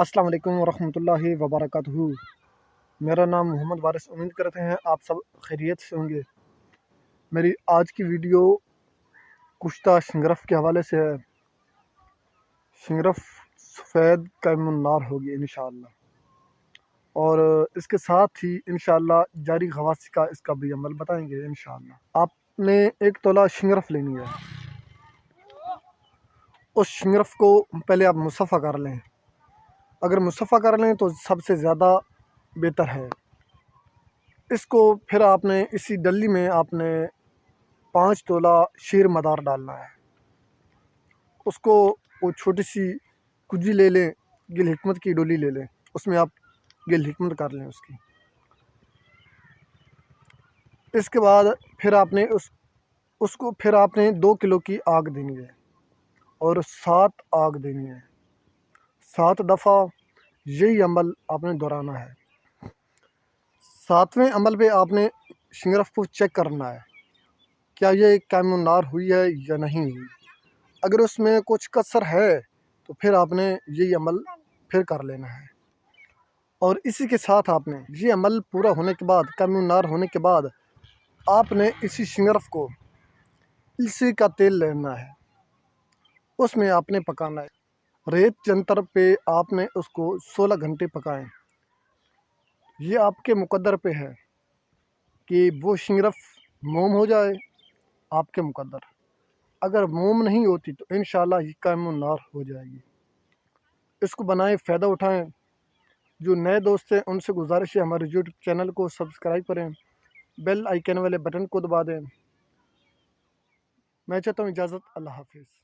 السلام علیکم ورحمۃ اللہ وبرکاتہ۔ میرا نام محمد وارث، امید کرتے ہیں آپ سب خیریت سے ہوں گے۔ میری آج کی ویڈیو کشتہ شنگرف کے حوالے سے ہے۔ شنگرف سفید قائم النار ہوگی انشاءاللہ، اور اس کے ساتھ ہی انشاءاللہ جاری خواص کا اس کا بھی عمل بتائیں گے انشاءاللہ۔ آپ نے 1 تولہ شنگرف لینی ہے۔ اس شنگرف کو پہلے آپ مصفحہ کر لیں۔ اگر مصفحہ کر لیں تو سب سے زیادہ بہتر ہے۔ اس کو پھر آپ نے اسی ڈلی میں آپ نے 5 تولہ شیر مدار ڈالنا ہے۔ اس کو وہ چھوٹی سی کجی لے لیں، گل حکمت کی ڈولی لے لیں، اس میں آپ گل حکمت کر لیں اس کی۔ اس کے بعد پھر آپ نے اس کو پھر آپ نے 2 کلو کی آگ دینی ہے، اور 7 آگ دینی ہے۔ 7 دفعہ یہی عمل آپ نے دہرانا ہے۔ 7ویں عمل پہ آپ نے شنگرف کو چیک کرنا ہے کیا یہ قائم النار ہوئی ہے یا نہیں ہوئی۔ اگر اس میں کچھ کسر ہے تو پھر آپ نے یہی عمل پھر کر لینا ہے۔ اور اسی کے ساتھ آپ نے یہ عمل پورا ہونے کے بعد، قائم النار ہونے کے بعد، آپ نے اسی شنگرف کو السی کا تیل لینا ہے، اس میں آپ نے پکانا ہے۔ ریت جنتر پہ آپ نے اس کو 16 گھنٹے پکائیں۔ یہ آپ کے مقدر پہ ہے کہ وہ شنگرف موم ہو جائے، آپ کے مقدر۔ اگر موم نہیں ہوتی تو انشاءاللہ یہ قائم النار ہو جائے گی۔ اس کو بنائیں، فائدہ اٹھائیں۔ جو نئے دوست ہیں ان سے گزارش ہے ہمارے یوٹیوب چینل کو سبسکرائب کریں، بیل آئیکن والے بٹن کو دبا دیں۔ میں چاہتا ہوں اجازت، اللہ حافظ۔